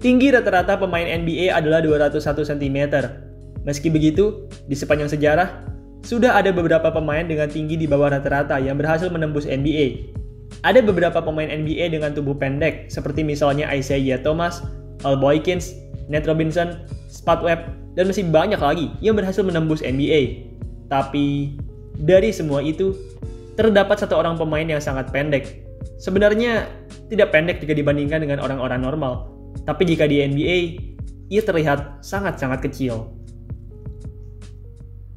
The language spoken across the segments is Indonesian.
Tinggi rata-rata pemain NBA adalah 201 cm. Meski begitu, di sepanjang sejarah, sudah ada beberapa pemain dengan tinggi di bawah rata-rata yang berhasil menembus NBA. Ada beberapa pemain NBA dengan tubuh pendek, seperti misalnya Isaiah Thomas, Al Boykins, Nate Robinson, Spud Webb, dan masih banyak lagi yang berhasil menembus NBA. Tapi, dari semua itu, terdapat satu orang pemain yang sangat pendek. Sebenarnya, tidak pendek jika dibandingkan dengan orang-orang normal, tapi jika di NBA, ia terlihat sangat-sangat kecil.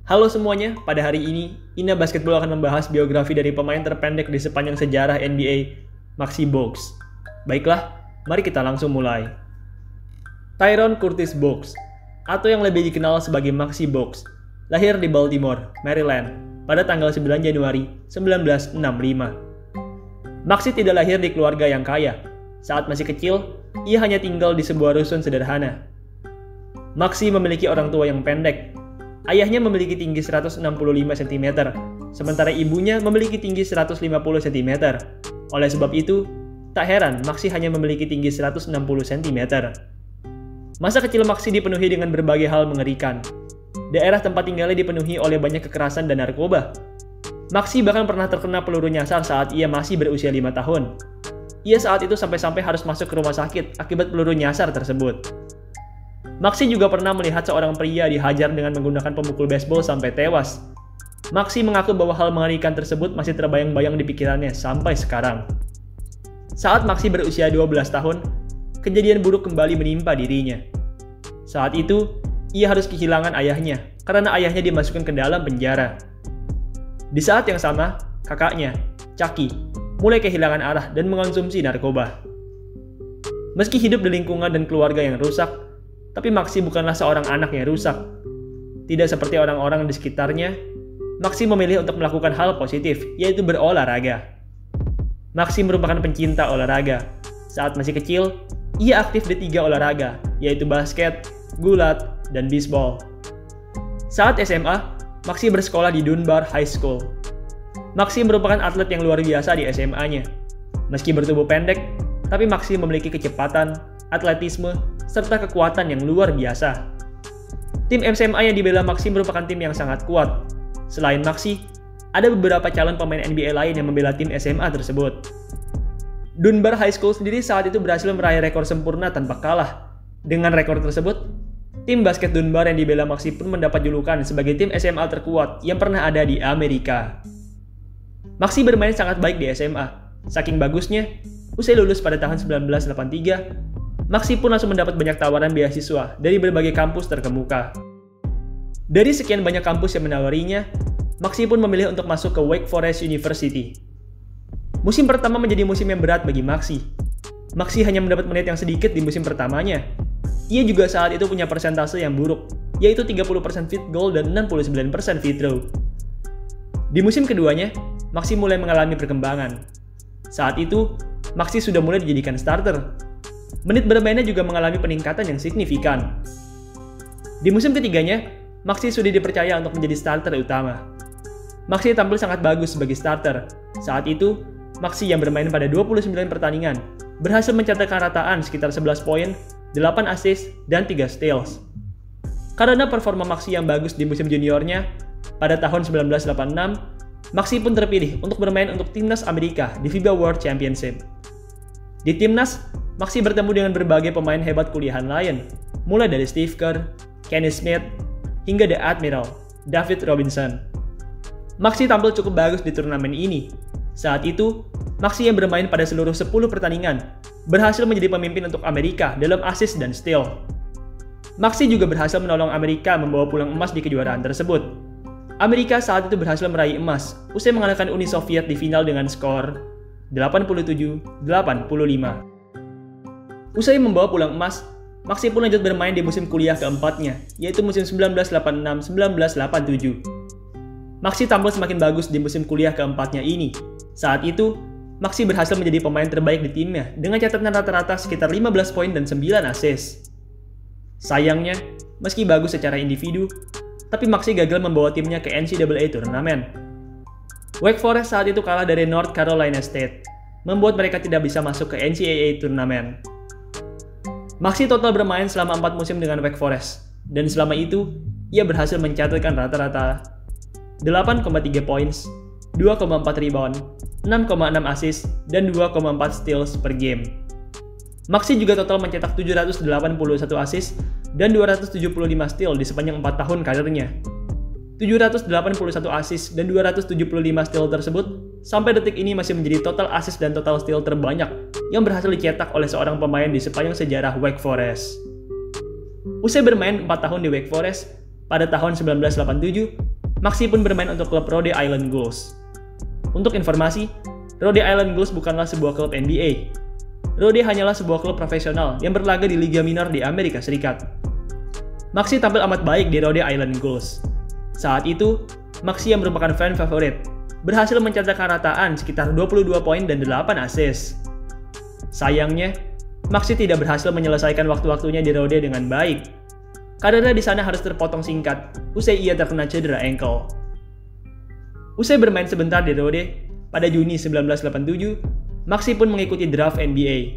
Halo semuanya, pada hari ini, Ina Basketball akan membahas biografi dari pemain terpendek di sepanjang sejarah NBA, Maxi Bogues. Baiklah, mari kita langsung mulai. Tyrone Curtis Bogues, atau yang lebih dikenal sebagai Maxi Bogues, lahir di Baltimore, Maryland, pada tanggal 9 Januari 1965. Maxi tidak lahir di keluarga yang kaya. Saat masih kecil, ia hanya tinggal di sebuah rusun sederhana. Maxi memiliki orang tua yang pendek. Ayahnya memiliki tinggi 165 cm, sementara ibunya memiliki tinggi 150 cm. Oleh sebab itu, tak heran Maxi hanya memiliki tinggi 160 cm. Masa kecil Maxi dipenuhi dengan berbagai hal mengerikan. Daerah tempat tinggalnya dipenuhi oleh banyak kekerasan dan narkoba. Maxi bahkan pernah terkena peluru nyasar saat ia masih berusia 5 tahun. Ia saat itu sampai-sampai harus masuk ke rumah sakit akibat peluru nyasar tersebut. Maxi juga pernah melihat seorang pria dihajar dengan menggunakan pemukul baseball sampai tewas. Maxi mengaku bahwa hal mengerikan tersebut masih terbayang-bayang di pikirannya sampai sekarang. Saat Maxi berusia 12 tahun, kejadian buruk kembali menimpa dirinya. Saat itu, ia harus kehilangan ayahnya karena ayahnya dimasukkan ke dalam penjara. Di saat yang sama, kakaknya, Chucky, mulai kehilangan arah dan mengonsumsi narkoba. Meski hidup di lingkungan dan keluarga yang rusak, tapi Maxi bukanlah seorang anak yang rusak. Tidak seperti orang-orang di sekitarnya, Maxi memilih untuk melakukan hal positif, yaitu berolahraga. Maxi merupakan pencinta olahraga. Saat masih kecil, ia aktif di 3 olahraga, yaitu basket, gulat, dan bisbol. Saat SMA, Maxi bersekolah di Dunbar High School. Maxi merupakan atlet yang luar biasa di SMA-nya. Meski bertubuh pendek, tapi Maxi memiliki kecepatan, atletisme, serta kekuatan yang luar biasa. Tim SMA yang dibela Maxi merupakan tim yang sangat kuat. Selain Maxi, ada beberapa calon pemain NBA lain yang membela tim SMA tersebut. Dunbar High School sendiri saat itu berhasil meraih rekor sempurna tanpa kalah. Dengan rekor tersebut, tim basket Dunbar yang dibela Maxi pun mendapat julukan sebagai tim SMA terkuat yang pernah ada di Amerika. Maxi bermain sangat baik di SMA. Saking bagusnya, usai lulus pada tahun 1983, Maxi pun langsung mendapat banyak tawaran beasiswa dari berbagai kampus terkemuka. Dari sekian banyak kampus yang menawarinya, Maxi pun memilih untuk masuk ke Wake Forest University. Musim pertama menjadi musim yang berat bagi Maxi. Maxi hanya mendapat menit yang sedikit di musim pertamanya. Ia juga saat itu punya persentase yang buruk, yaitu 30% field goal dan 69% free throw. Di musim keduanya, Maxi mulai mengalami perkembangan. Saat itu, Maxi sudah mulai dijadikan starter. Menit bermainnya juga mengalami peningkatan yang signifikan. Di musim ketiganya, Maxi sudah dipercaya untuk menjadi starter utama. Maxi tampil sangat bagus sebagai starter. Saat itu, Maxi yang bermain pada 29 pertandingan berhasil mencatatkan rataan sekitar 11 poin, 8 assist, dan 3 steals. Karena performa Maxi yang bagus di musim juniornya, pada tahun 1986, Maxi pun terpilih untuk bermain untuk timnas Amerika di FIBA World Championship. Di timnas, Maxi bertemu dengan berbagai pemain hebat kuliahan lain, mulai dari Steve Kerr, Kenny Smith, hingga The Admiral, David Robinson. Maxi tampil cukup bagus di turnamen ini. Saat itu, Maxi yang bermain pada seluruh 10 pertandingan, berhasil menjadi pemimpin untuk Amerika dalam assist dan steal. Maxi juga berhasil menolong Amerika membawa pulang emas di kejuaraan tersebut. Amerika saat itu berhasil meraih emas, usai mengalahkan Uni Soviet di final dengan skor 87-85. Usai membawa pulang emas, Maxi pun lanjut bermain di musim kuliah keempatnya, yaitu musim 1986-1987. Maxi tampil semakin bagus di musim kuliah keempatnya ini. Saat itu, Maxi berhasil menjadi pemain terbaik di timnya dengan catatan rata-rata sekitar 15 poin dan 9 assist. Sayangnya, meski bagus secara individu, tapi Maxi gagal membawa timnya ke NCAA turnamen. Wake Forest saat itu kalah dari North Carolina State, membuat mereka tidak bisa masuk ke NCAA turnamen. Maxi total bermain selama 4 musim dengan Wake Forest, dan selama itu ia berhasil mencatatkan rata-rata 8,3 points, 2,4 rebound, 6,6 assist, dan 2,4 steals per game. Maxi juga total mencetak 781 assist dan 275 steal di sepanjang 4 tahun karirnya. 781 assist dan 275 steal tersebut sampai detik ini masih menjadi total assist dan total steal terbanyak yang berhasil dicetak oleh seorang pemain di sepanjang sejarah Wake Forest. Usai bermain 4 tahun di Wake Forest, pada tahun 1987, Maxi pun bermain untuk klub Rhode Island Gulls. Untuk informasi, Rhode Island Gulls bukanlah sebuah klub NBA. Rhode hanyalah sebuah klub profesional yang berlaga di Liga Minor di Amerika Serikat. Maxi tampil amat baik di Rhode Island Gulls. Saat itu, Maxi yang merupakan fan favorit, berhasil mencatatkan rataan sekitar 22 poin dan 8 assist. Sayangnya, Maxi tidak berhasil menyelesaikan waktu-waktunya di Rhode dengan baik. Karirnya di sana harus terpotong singkat, usai ia terkena cedera ankle. Usai bermain sebentar di Rhode, pada Juni 1987, Maxi pun mengikuti draft NBA.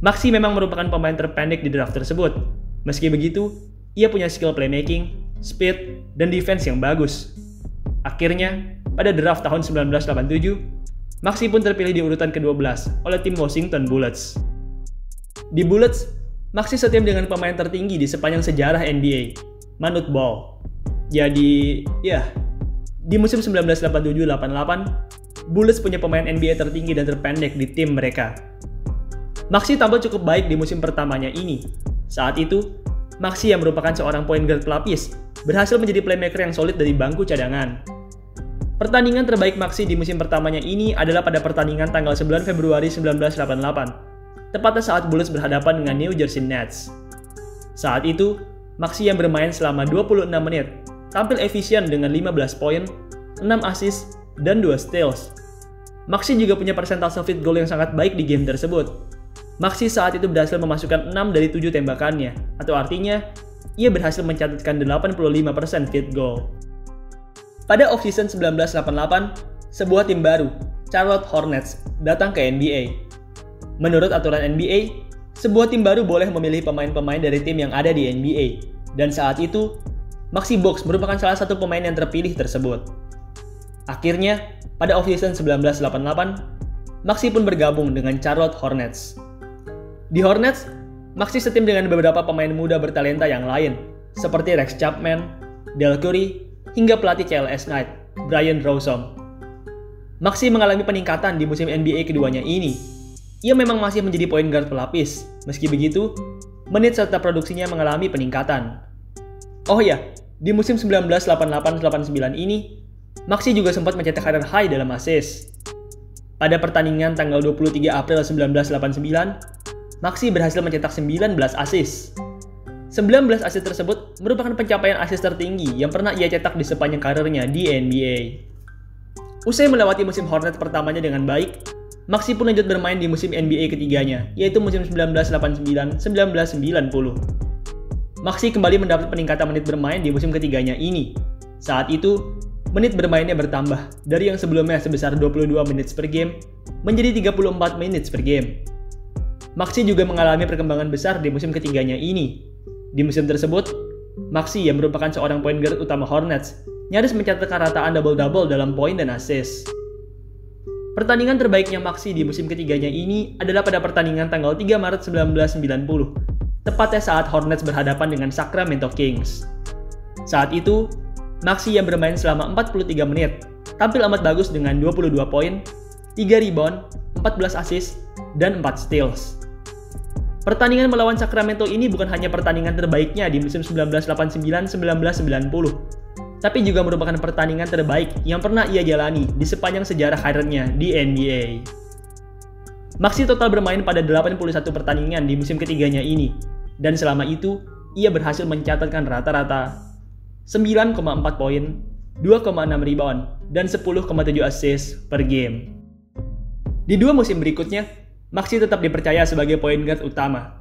Maxi memang merupakan pemain terpendek di draft tersebut. Meski begitu, ia punya skill playmaking, speed, dan defense yang bagus. Akhirnya, pada draft tahun 1987, Maxi pun terpilih di urutan ke-12 oleh tim Washington Bullets. Di Bullets, Maxi setim dengan pemain tertinggi di sepanjang sejarah NBA, Manute Bol. Jadi, di musim 1987-88, Bullets punya pemain NBA tertinggi dan terpendek di tim mereka. Maxi tampil cukup baik di musim pertamanya ini. Saat itu, Maxi yang merupakan seorang point guard pelapis, berhasil menjadi playmaker yang solid dari bangku cadangan. Pertandingan terbaik Maxi di musim pertamanya ini adalah pada pertandingan tanggal 9 Februari 1988, tepatnya saat Bullets berhadapan dengan New Jersey Nets. Saat itu, Maxi yang bermain selama 26 menit, tampil efisien dengan 15 poin, 6 assist, dan 2 steals. Maxi juga punya persentase field goal yang sangat baik di game tersebut. Maxi saat itu berhasil memasukkan 6 dari 7 tembakannya, atau artinya, ia berhasil mencatatkan 85% field goal. Pada offseason 1988, sebuah tim baru, Charlotte Hornets, datang ke NBA. Menurut aturan NBA, sebuah tim baru boleh memilih pemain-pemain dari tim yang ada di NBA, dan saat itu, Maxi Box merupakan salah satu pemain yang terpilih tersebut. Akhirnya, pada offseason 1988, Maxi pun bergabung dengan Charlotte Hornets. Di Hornets, Maxi setim dengan beberapa pemain muda bertalenta yang lain, seperti Rex Chapman, Del Curry, hingga pelatih CLS Knight, Brian Rossum. Maxi mengalami peningkatan di musim NBA keduanya ini. Ia memang masih menjadi point guard pelapis, meski begitu, menit serta produksinya mengalami peningkatan. Oh ya, di musim 1988-89 ini, Maxi juga sempat mencetak karir high dalam assist. Pada pertandingan tanggal 23 April 1989, Maxi berhasil mencetak 19 assist. 19 assist tersebut merupakan pencapaian assist tertinggi yang pernah ia cetak di sepanjang karirnya di NBA. Usai melewati musim Hornets pertamanya dengan baik, Maxi pun lanjut bermain di musim NBA ketiganya, yaitu musim 1989-1990. Maxi kembali mendapat peningkatan menit bermain di musim ketiganya ini. Saat itu, menit bermainnya bertambah dari yang sebelumnya sebesar 22 menit per game menjadi 34 menit per game. Maxi juga mengalami perkembangan besar di musim ketiganya ini. Di musim tersebut, Maxi yang merupakan seorang point guard utama Hornets nyaris mencatatkan rataan double-double dalam poin dan assist. Pertandingan terbaiknya Maxi di musim ketiganya ini adalah pada pertandingan tanggal 3 Maret 1990, tepatnya saat Hornets berhadapan dengan Sacramento Kings. Saat itu, Maxi yang bermain selama 43 menit, tampil amat bagus dengan 22 poin, 3 rebound, 14 assist, dan 4 steals. Pertandingan melawan Sacramento ini bukan hanya pertandingan terbaiknya di musim 1989-1990, tapi juga merupakan pertandingan terbaik yang pernah ia jalani di sepanjang sejarah karirnya di NBA. Maxi total bermain pada 81 pertandingan di musim ketiganya ini, dan selama itu, ia berhasil mencatatkan rata-rata 9,4 poin, 2,6 rebound, dan 10,7 assist per game. Di dua musim berikutnya, Maxi tetap dipercaya sebagai point guard utama.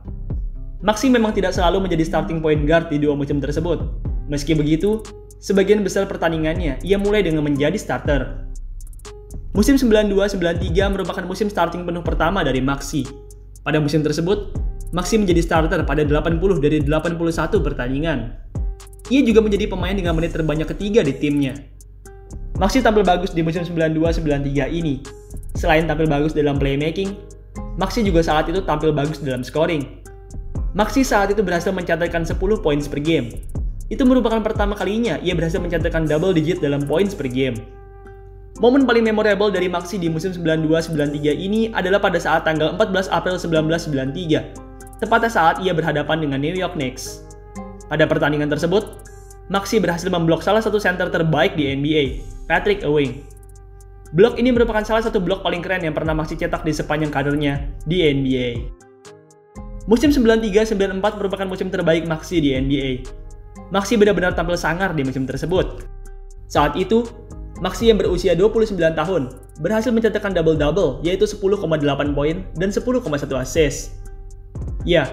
Maxi memang tidak selalu menjadi starting point guard di dua musim tersebut. Meski begitu, sebagian besar pertandingannya ia mulai dengan menjadi starter. Musim 92-93 merupakan musim starting penuh pertama dari Maxi. Pada musim tersebut, Maxey menjadi starter pada 80 dari 81 pertandingan. Ia juga menjadi pemain dengan menit terbanyak ketiga di timnya. Maxey tampil bagus di musim 92-93 ini. Selain tampil bagus dalam playmaking, Maxey juga saat itu tampil bagus dalam scoring. Maxey saat itu berhasil mencatatkan 10 points per game. Itu merupakan pertama kalinya ia berhasil mencatatkan double digit dalam points per game. Momen paling memorable dari Maxey di musim 92-93 ini adalah pada saat tanggal 14 April 1993, tepatnya saat ia berhadapan dengan New York Knicks. Pada pertandingan tersebut, Maxey berhasil memblok salah satu center terbaik di NBA, Patrick Ewing. Blok ini merupakan salah satu blok paling keren yang pernah Maxey cetak di sepanjang karirnya di NBA. Musim 93-94 merupakan musim terbaik Maxey di NBA. Maxey benar-benar tampil sangar di musim tersebut. Saat itu, Maxey yang berusia 29 tahun berhasil mencatatkan double-double, yaitu 10,8 poin dan 10,1 assist. Ya,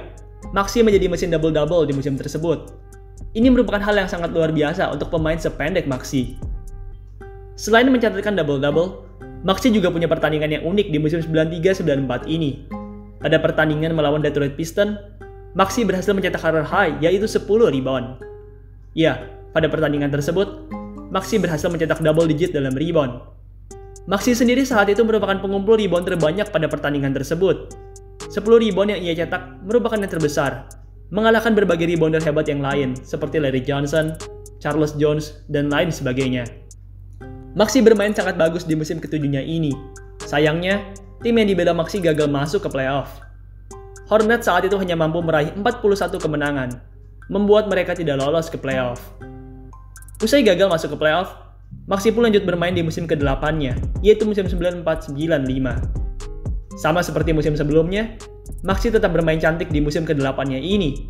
Maxey menjadi mesin double-double di musim tersebut. Ini merupakan hal yang sangat luar biasa untuk pemain sependek Maxey. Selain mencatatkan double-double, Maxey juga punya pertandingan yang unik di musim 93-94 ini. Pada pertandingan melawan Detroit Pistons, Maxey berhasil mencetak career high, yaitu 10 rebound. Ya, pada pertandingan tersebut, Maxey berhasil mencetak double digit dalam rebound. Maxey sendiri saat itu merupakan pengumpul rebound terbanyak pada pertandingan tersebut. 10 rebound yang ia cetak merupakan yang terbesar, mengalahkan berbagai rebounder hebat yang lain seperti Larry Johnson, Charles Jones, dan lain sebagainya. Maxey bermain sangat bagus di musim ketujuhnya ini. Sayangnya, tim yang dibela Maxey gagal masuk ke playoff. Hornets saat itu hanya mampu meraih 41 kemenangan, membuat mereka tidak lolos ke playoff. Usai gagal masuk ke playoff, Maxey pun lanjut bermain di musim ke-8-nya, yaitu musim 94-95. Sama seperti musim sebelumnya, Maxey tetap bermain cantik di musim ke-8-nya ini.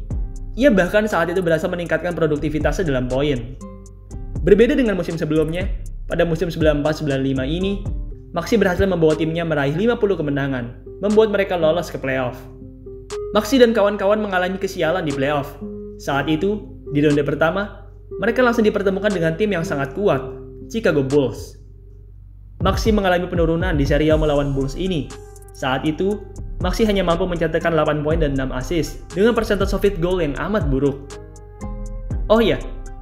Ia bahkan saat itu berhasil meningkatkan produktivitasnya dalam poin. Berbeda dengan musim sebelumnya, pada musim 94-95 ini, Maxey berhasil membawa timnya meraih 50 kemenangan, membuat mereka lolos ke playoff. Maxey dan kawan-kawan mengalami kesialan di playoff. Saat itu, di ronde pertama, mereka langsung dipertemukan dengan tim yang sangat kuat, Chicago Bulls. Maxey mengalami penurunan di serial melawan Bulls ini. Saat itu, Maxey hanya mampu mencatatkan 8 poin dan 6 assist dengan persentase field goal yang amat buruk. Oh iya,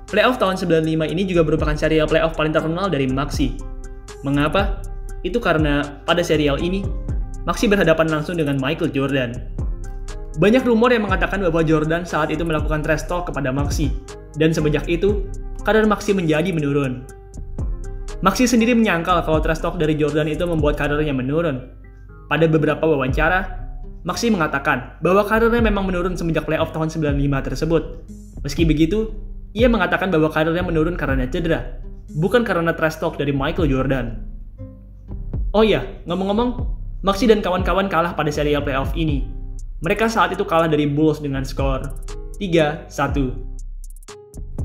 playoff tahun 95 ini juga merupakan serial playoff paling terkenal dari Maxey. Mengapa? Itu karena pada serial ini, Maxey berhadapan langsung dengan Michael Jordan. Banyak rumor yang mengatakan bahwa Jordan saat itu melakukan trash talk kepada Maxey, dan semenjak itu, karir Maxey menjadi menurun. Maxey sendiri menyangkal kalau trash talk dari Jordan itu membuat karirnya menurun. Pada beberapa wawancara, Maxey mengatakan bahwa karirnya memang menurun semenjak playoff tahun 95 tersebut. Meski begitu, ia mengatakan bahwa karirnya menurun karena cedera, bukan karena trash talk dari Michael Jordan. Oh iya, ngomong-ngomong, Maxey dan kawan-kawan kalah pada serial playoff ini. Mereka saat itu kalah dari Bulls dengan skor 3-1.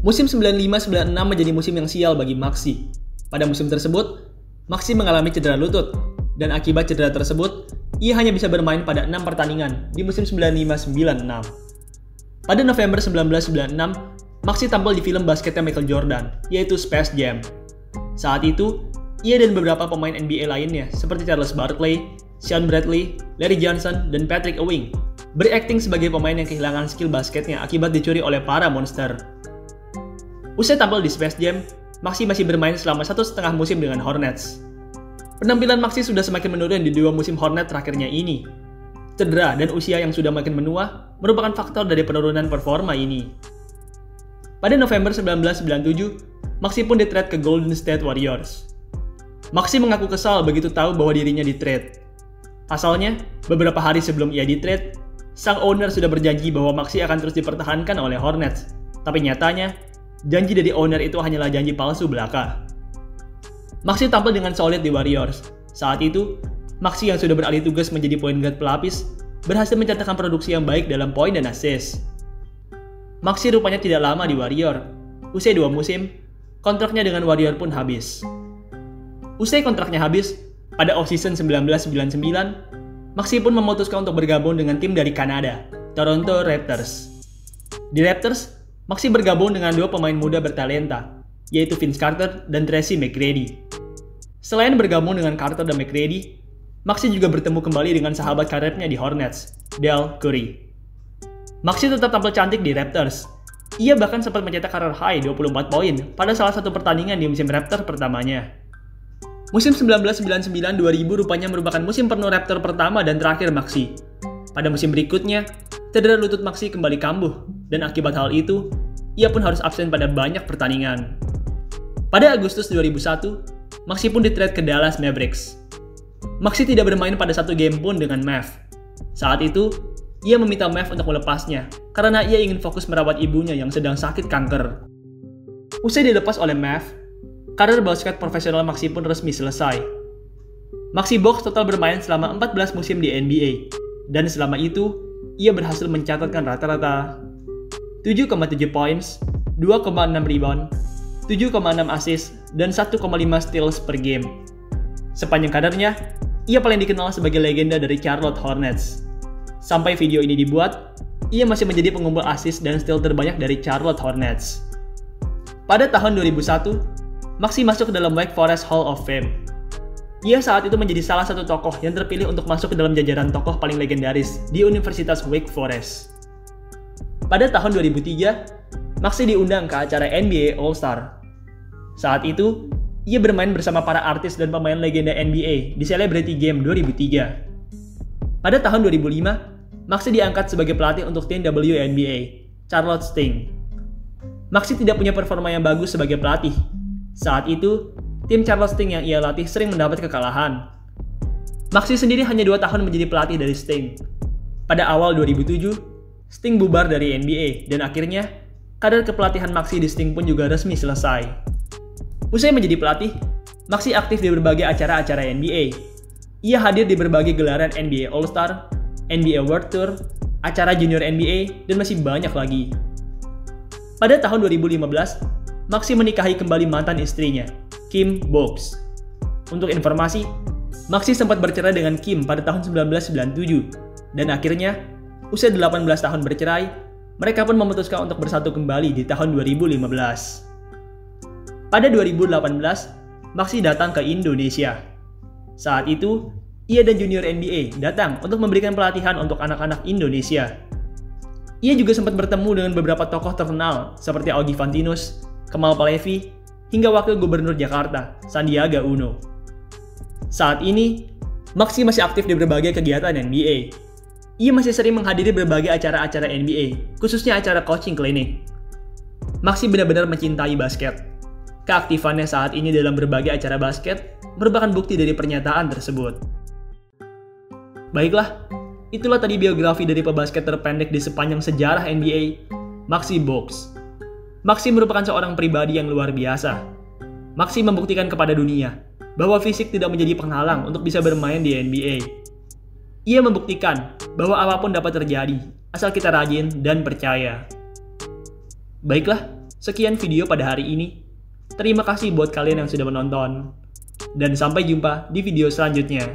Musim 95-96 menjadi musim yang sial bagi Maxey. Pada musim tersebut, Maxey mengalami cedera lutut, dan akibat cedera tersebut, ia hanya bisa bermain pada 6 pertandingan di musim 95-96. Pada November 1996, Maxey tampil di film basketnya Michael Jordan, yaitu Space Jam. Saat itu, ia dan beberapa pemain NBA lainnya seperti Charles Barkley, Shawn Bradley, Larry Johnson, dan Patrick Ewing berakting sebagai pemain yang kehilangan skill basketnya akibat dicuri oleh para monster. Usai tampil di Space Jam, Maxey masih bermain selama 1,5 musim dengan Hornets. Penampilan Maxey sudah semakin menurun di 2 musim Hornets terakhirnya ini. Cedera dan usia yang sudah makin menua merupakan faktor dari penurunan performa ini. Pada November 1997, Maxey pun di-trade ke Golden State Warriors. Maxey mengaku kesal begitu tahu bahwa dirinya di-trade. Pasalnya, beberapa hari sebelum ia di-trade, sang owner sudah berjanji bahwa Maxey akan terus dipertahankan oleh Hornets. Tapi nyatanya, janji dari owner itu hanyalah janji palsu belaka. Maxey tampil dengan solid di Warriors. Saat itu, Maxey yang sudah beralih tugas menjadi point guard pelapis, berhasil mencatatkan produksi yang baik dalam poin dan assist. Maxey rupanya tidak lama di Warrior. Usai 2 musim, kontraknya dengan Warrior pun habis. Usai kontraknya habis, pada off-season 1999, Maxey pun memutuskan untuk bergabung dengan tim dari Kanada, Toronto Raptors. Di Raptors, Maxey bergabung dengan 2 pemain muda bertalenta, yaitu Vince Carter dan Tracy McGrady. Selain bergabung dengan Carter dan McGrady, Maxey juga bertemu kembali dengan sahabat karibnya di Hornets, Dell Curry. Maxi tetap tampil cantik di Raptors. Ia bahkan sempat mencetak career high 24 poin pada salah satu pertandingan di musim Raptors pertamanya. Musim 1999-2000 rupanya merupakan musim penuh Raptor pertama dan terakhir Maxi. Pada musim berikutnya, cedera lutut Maxi kembali kambuh, dan akibat hal itu, ia pun harus absen pada banyak pertandingan. Pada Agustus 2001, Maxi pun di-trade ke Dallas Mavericks. Maxi tidak bermain pada satu game pun dengan Mavs. Saat itu, ia meminta Mavs untuk melepasnya karena ia ingin fokus merawat ibunya yang sedang sakit kanker. Usai dilepas oleh Mavs, karir basket profesional Maxi pun resmi selesai. Maxi Box total bermain selama 14 musim di NBA, dan selama itu, ia berhasil mencatatkan rata-rata 7,7 points, 2,6 rebound, 7,6 assist, dan 1,5 steals per game. Sepanjang karirnya, ia paling dikenal sebagai legenda dari Charlotte Hornets. Sampai video ini dibuat, ia masih menjadi pengumpul assist dan steal terbanyak dari Charlotte Hornets. Pada tahun 2001, Maxi masuk ke dalam Wake Forest Hall of Fame. Ia saat itu menjadi salah satu tokoh yang terpilih untuk masuk ke dalam jajaran tokoh paling legendaris di Universitas Wake Forest. Pada tahun 2003, Maxi diundang ke acara NBA All-Star. Saat itu, ia bermain bersama para artis dan pemain legenda NBA di Celebrity Game 2003. Pada tahun 2005, Maxi diangkat sebagai pelatih untuk tim WNBA, Charlotte Sting. Maxi tidak punya performa yang bagus sebagai pelatih. Saat itu, tim Charlotte Sting yang ia latih sering mendapat kekalahan. Maxi sendiri hanya 2 tahun menjadi pelatih dari Sting. Pada awal 2007, Sting bubar dari NBA dan akhirnya, karir kepelatihan Maxi di Sting pun juga resmi selesai. Usai menjadi pelatih, Maxi aktif di berbagai acara-acara NBA. Ia hadir di berbagai gelaran NBA All-Star, NBA World Tour, acara junior NBA, dan masih banyak lagi. Pada tahun 2015, Maxi menikahi kembali mantan istrinya, Kim Box. Untuk informasi, Maxi sempat bercerai dengan Kim pada tahun 1997, dan akhirnya, usia 18 tahun bercerai, mereka pun memutuskan untuk bersatu kembali di tahun 2015. Pada 2018, Maxi datang ke Indonesia. Saat itu, ia dan junior NBA datang untuk memberikan pelatihan untuk anak-anak Indonesia. Ia juga sempat bertemu dengan beberapa tokoh terkenal seperti Augie Fantinus, Kemal Palevi, hingga Wakil Gubernur Jakarta, Sandiaga Uno. Saat ini, Maxi masih aktif di berbagai kegiatan NBA. Ia masih sering menghadiri berbagai acara-acara NBA, khususnya acara coaching clinic. Maxi benar-benar mencintai basket. Keaktifannya saat ini dalam berbagai acara basket merupakan bukti dari pernyataan tersebut. Baiklah, itulah tadi biografi dari pebasket terpendek di sepanjang sejarah NBA, Maxi Box. Maxi merupakan seorang pribadi yang luar biasa. Maxi membuktikan kepada dunia bahwa fisik tidak menjadi penghalang untuk bisa bermain di NBA. Ia membuktikan bahwa apapun dapat terjadi, asal kita rajin dan percaya. Baiklah, sekian video pada hari ini. Terima kasih buat kalian yang sudah menonton. Dan sampai jumpa di video selanjutnya.